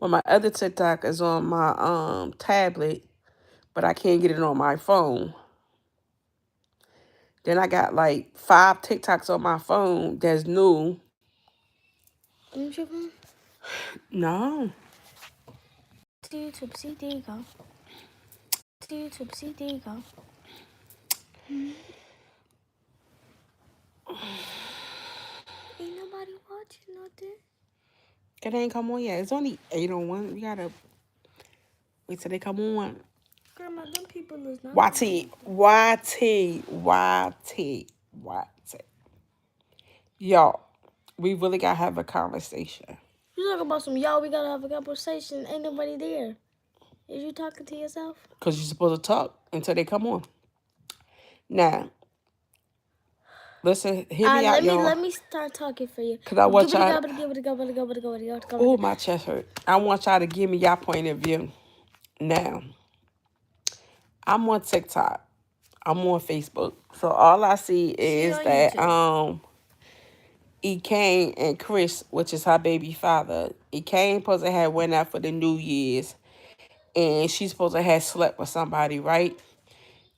Well, my other TikTok is on my tablet, but I can't get it on my phone. Then I got like 5 TikToks on my phone that's new. Where's your phone? No. To YouTube. See, there you go. To YouTube. See, there you go. Ain't nobody watching nothing. It ain't come on yet. It's only 8:01. You gotta wait till they come on. Grandma, them people is not YT, watching. YT, YT, YT. Y'all, we really gotta have a conversation. You talking about some y'all? We gotta have a conversation. Ain't nobody there. Is you talking to yourself? Because you're supposed to talk until they come on. Now, listen, hear me out, y'all. Let me start talking for you. Because I want y'all. Oh, Oh, my chest hurt. I want y'all to give me y'all point of view. Now, I'm on TikTok. I'm on Facebook. So all I see is that Kane and Chris, which is her baby father, Kane supposed to have went out for the New Year's, and she's supposed to have slept with somebody, right?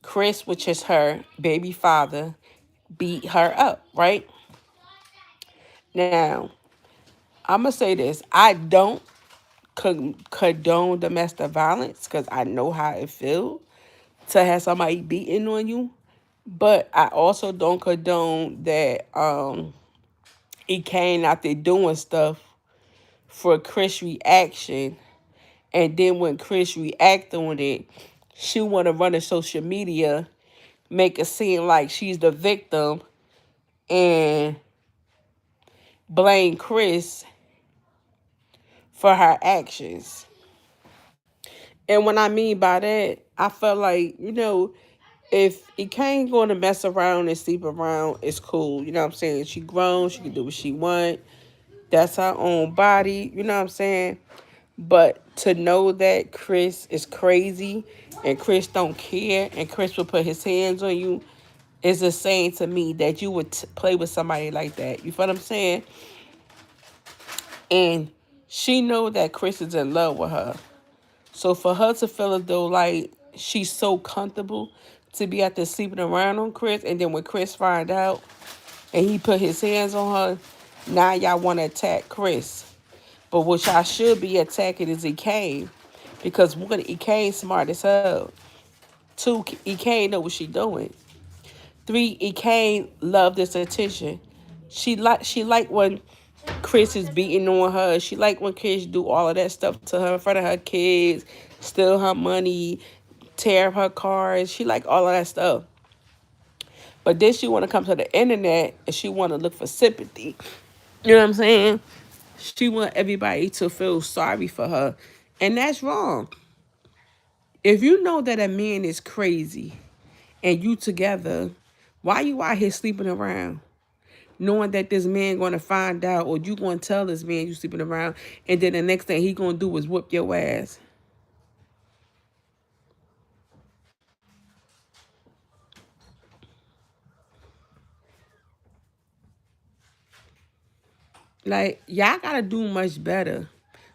Chris, which is her baby father, beat her up, right? Now, I'm going to say this. I don't condone domestic violence because I know how it feels to have somebody beating on you. But I also don't condone that he came out there doing stuff for Chris' reaction. And then when Chris react on it, she want to run to social media, make it seem like she's the victim, and blame Chris for her actions. And what I mean by that, I felt like, if he can't going to mess around and sleep around, it's cool. You know what I'm saying? She grown. She can do what she want. That's her own body. You know what I'm saying? But to know that Chris is crazy and Chris don't care and Chris will put his hands on you is a saying to me that you would play with somebody like that. You feel what I'm saying? And she know that Chris is in love with her. So for her to feel as though like she's so comfortable to be out there sleeping around on Chris, and then when Chris find out and he put his hands on her, now y'all want to attack Chris. But what y'all should be attacking is Ekane. Because one, Ekane smart as hell. Two, Ekane know what she doing. Three, Ekane love this attention. She like when Chris is beating on her. She like when Chris do all of that stuff to her in front of her kids, steal her money, tear up her cars. She like all of that stuff. But then she want to come to the internet and she want to look for sympathy. You know what I'm saying? She want everybody to feel sorry for her. And that's wrong. If you know that a man is crazy and you together, why you out here sleeping around? Knowing that this man going to find out, or you going to tell this man you sleeping around, and then the next thing he going to do is whoop your ass. Like, y'all got to do much better.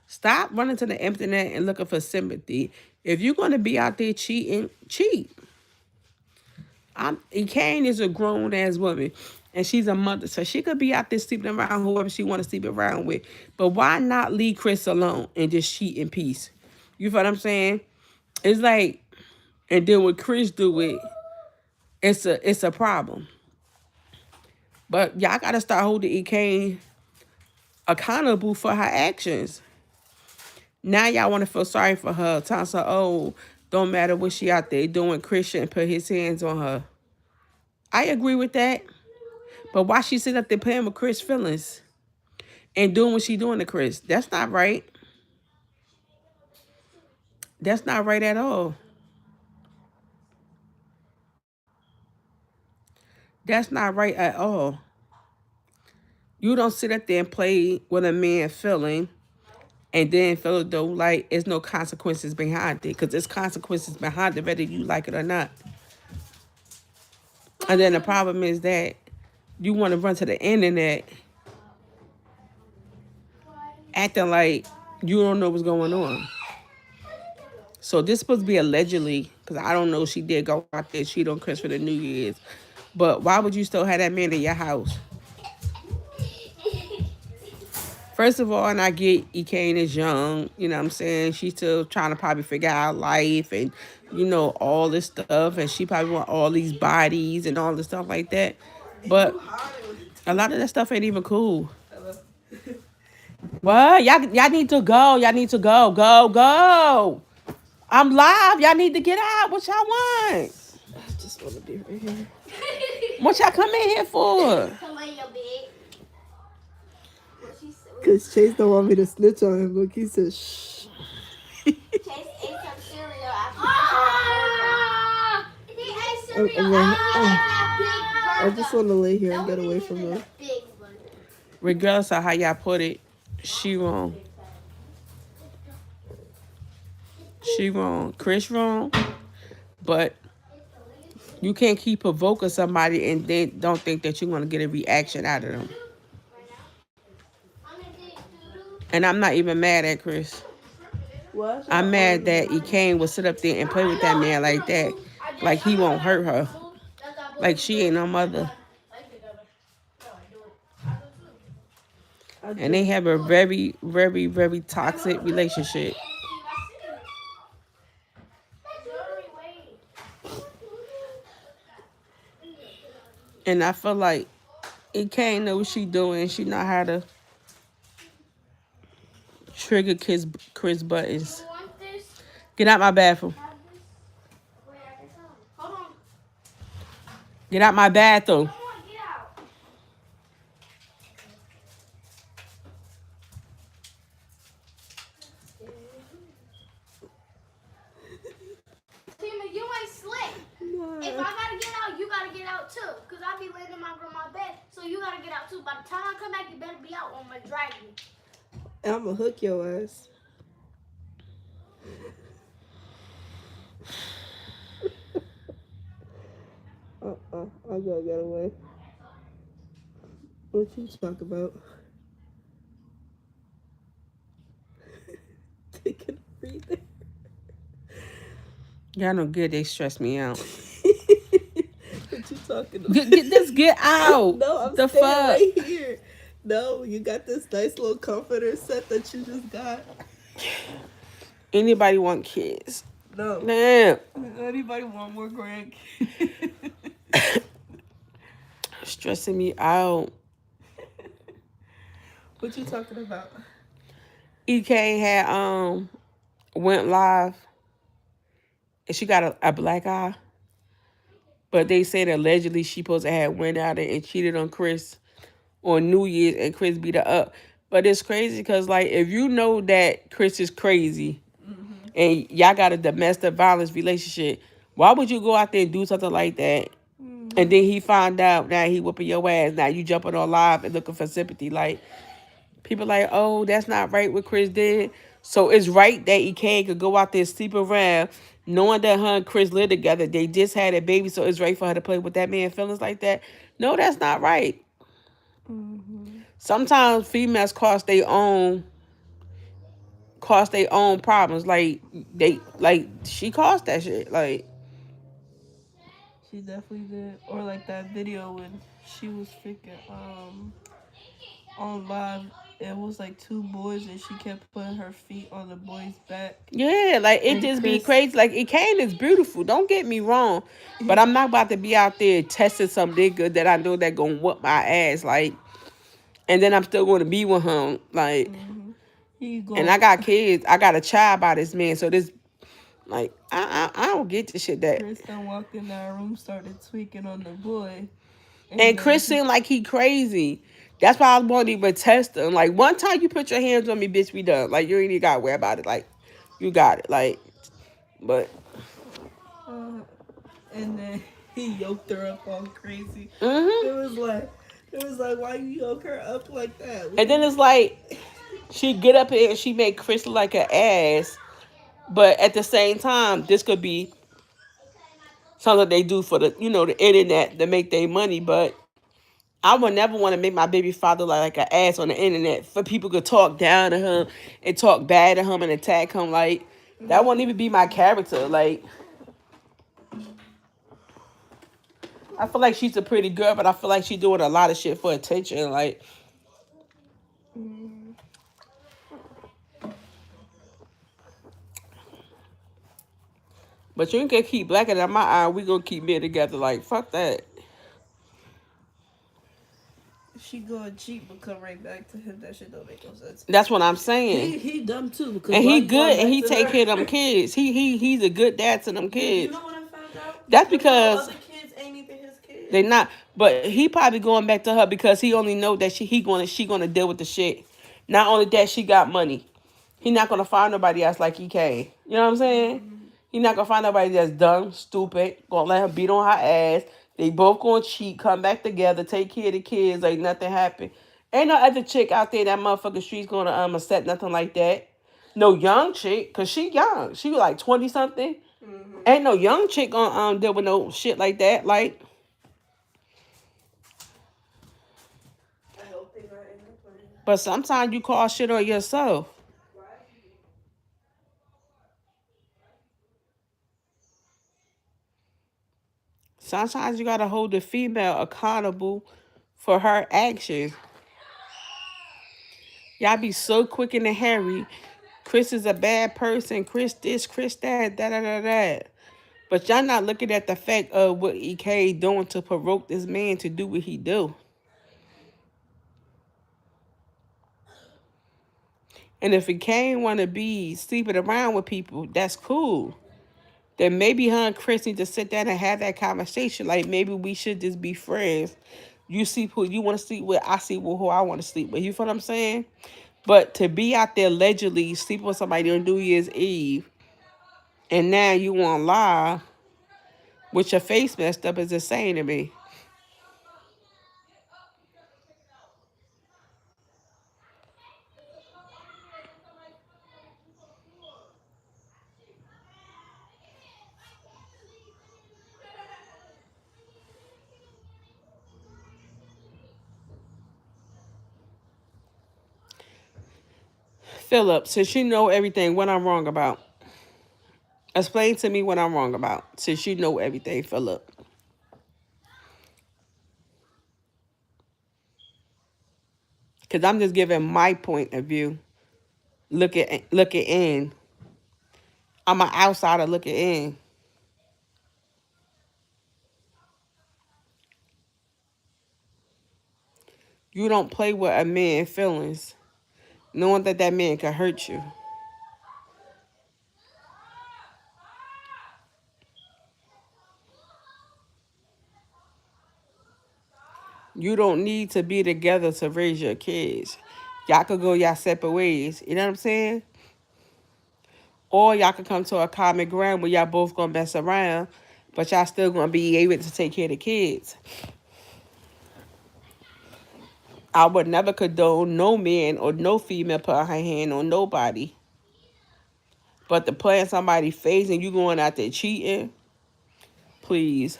Stop running to the internet and looking for sympathy. If you're going to be out there cheating, cheat. Kane is a grown ass woman, and she's a mother, so she could be out there sleeping around whoever she want to sleep around with. But why not leave Chris alone and just cheat in peace? You feel what I'm saying? It's like, and then when Chris do it, it's a problem. But y'all gotta start holding Kane accountable for her actions. Now y'all want to feel sorry for her. Telling her, oh, don't matter what she out there doing. Chris shouldn't put his hands on her. I agree with that. But why she sit up there playing with Chris' feelings and doing what she doing to Chris? That's not right. That's not right at all. That's not right at all. You don't sit up there and play with a man feeling and then feel though like there's no consequences behind it. Because there's consequences behind it whether you like it or not. And then the problem is that you want to run to the internet acting like You don't know what's going on. So this supposed to be allegedly, because I don't know, she did go out there cheat on Chris for the New Year's. But why would you still have that man in your house? First of all, and I get Kane is young, you know what I'm saying? She's still trying to probably figure out life and, all this stuff. And she probably want all these bodies and all this stuff like that. But a lot of that stuff ain't even cool. What? Y'all need to go. Y'all need to go. Go, go. I'm live. Y'all need to get out. What y'all want? I just want to be right here. What y'all come in here for? Because Chase don't want me to snitch on him. Look, he said, shh. Chase ate some cereal I just want to lay here and get away from him. Regardless of how y'all put it, she wrong. She wrong. Chris wrong. But you can't keep provoking somebody and then don't think that you're going to get a reaction out of them. And I'm not even mad at Chris. What? I'm mad that Kane would sit up there and play with that man like that. Like he won't hurt her. Like she ain't no mother. And they have a very, very, very toxic relationship. And I feel like Kane know what she doing. She know how to trigger Chris buttons. Get out my bathroom. Get out my bathroom. You ain't slick. No. If I gotta get out, you gotta get out too. Cause I be laying in my grandma's bed, so you gotta get out too. By the time I come back, you better be out or I'm gonna drag you. I'm going to hook your ass. I gotta get away. What you talk about? Taking a breather. Y'all don't get they stress me out. What you talking about? Get out. No, I'm the staying fuck? right here. No, you got this nice little comforter set that you just got. Anybody want kids? No. Damn. Anybody want more grandkids? Stressing me out. What you talking about? EK had went live and she got a black eye. But they said allegedly she supposed to have went out and cheated on Chris on New Year's and Chris beat her up. But it's crazy because, like, if you know that Chris is crazy and y'all got a domestic violence relationship, why would you go out there and do something like that? And then he find out now he whooping your ass. Now you jumping on live and looking for sympathy. Like, people like, oh, that's not right what Chris did. So it's right that EK could go out there and sleep around knowing that her and Chris live together. They just had a baby, so it's right for her to play with that man's feelings like that. No, that's not right. Sometimes females cause their own problems. Like she caused that shit. Like She definitely did. Or like that video when she was freaking on live. It was like two boys and she kept putting her feet on the boy's back. yeah, like it And just be Chris- crazy. Like Kane is beautiful. Don't get me wrong, but I'm not about to be out there testing some nigga that I know that gonna whoop my ass. Like, and then I'm still going to be with him. Like, and I got kids. I got a child by this man. So this, like, I don't get this shit that. Chris then walked in our room, started tweaking on the boy. And Chris seemed like he crazy. That's why I won't even test him. Like, one time you put your hands on me, bitch, we done. Like, you ain't even got to worry about it. Like, you got it. Like, but. And then he yoked her up all crazy. Mm-hmm. It was like, why you yoke her up like that? And then it's like, she get up here and she make Chris look like an ass. But at the same time, this could be something they do for the, the internet to make their money. But I would never want to make my baby father like an ass on the internet for people to talk down to him and talk bad to him and attack him. Like, that wouldn't even be my character. Like, I feel like she's a pretty girl, but I feel like she's doing a lot of shit for attention. Like, but you ain't gonna keep blacking out my eye. We gonna keep being together. Like, fuck that. She go cheat but come right back to him. That shit don't make no sense. That's what I'm saying. He dumb too because And why he you going good and back he to take her? care of them kids. He's a good dad to them You kids. know what I found out? That's The because other kids ain't even his kids. they not. But he probably going back to her because he only know that she gonna deal with the shit. Not only that, she got money. He not gonna find nobody else like he can. You know what I'm saying? He not gonna find nobody that's dumb, stupid, gonna let him beat on her ass. They both gonna cheat, come back together, take care of the kids like nothing happened. Ain't no other chick out there that motherfucking street's gonna accept nothing like that. No young chick, cause she young. She was like 20 something. Ain't no young chick gonna deal with no shit like that. Like, I hope they not in the plan. but sometimes you call shit on yourself. Sometimes you gotta hold the female accountable for her actions. Y'all be so quick in the hurry. Chris is a bad person. Chris this, Chris that, da da da da. But y'all not looking at the fact of what EK doing to provoke this man to do what he do. And if EK want to be sleeping around with people, that's cool. Then maybe her and Chris need to sit down and have that conversation. Like, maybe we should just be friends. You see who you want to sleep with, I see who I want to sleep with. You feel what I'm saying? But to be out there allegedly sleeping with somebody on New Year's Eve, and now you want to lie with your face messed up is insane to me. Philip, since you know everything, what I'm wrong about. Explain to me what I'm wrong about. Since you know everything, Philip. Because I'm just giving my point of view. Looking in. I'm an outsider looking in. You don't play with a man's feelings, knowing that that man can hurt you. You don't need to be together to raise your kids. Y'all could go y'all separate ways. You know what I'm saying? Or y'all could come to a common ground where y'all both gonna mess around, but y'all still gonna be able to take care of the kids. I would never condone no man or no female put her hand on nobody. But to play in somebody's face and you going out there cheating, please.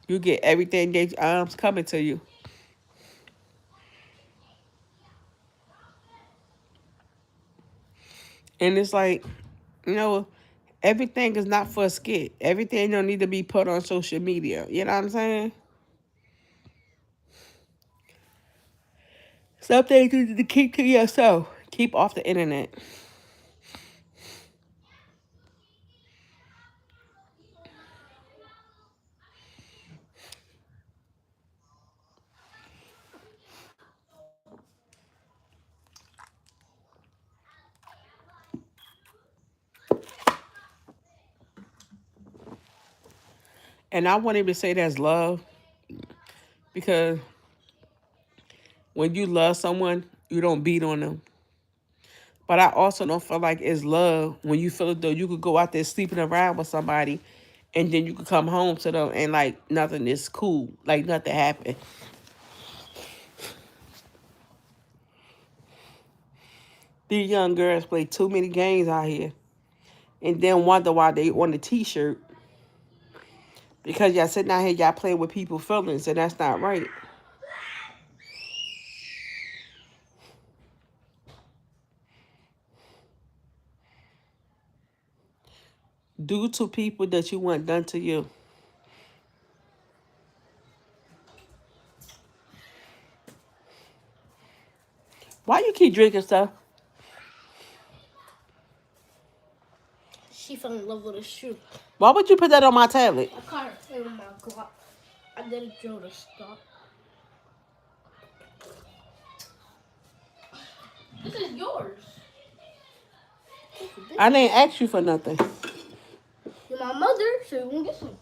You get everything they coming to you. And it's like, you know, everything is not for a skit. Everything don't need to be put on social media. You know what I'm saying? Some things you need to keep to yourself. Keep off the internet. And I won't even say that's love because when you love someone, you don't beat on them. But I also don't feel like it's love when you feel as though you could go out there sleeping around with somebody and then you could come home to them and like nothing is cool. Like nothing happened. These young girls play too many games out here and then wonder why they on the t-shirt. Because y'all sitting out here, y'all playing with people's feelings, and that's not right. Do to people that you want done to you. Why you keep drinking stuff? She fell in love with a shoe. Why would you put that on my tablet? I caught her playing with my Glock. I didn't Joe to stop. This is yours. I didn't ask you for nothing. You're my mother, so you won't get some.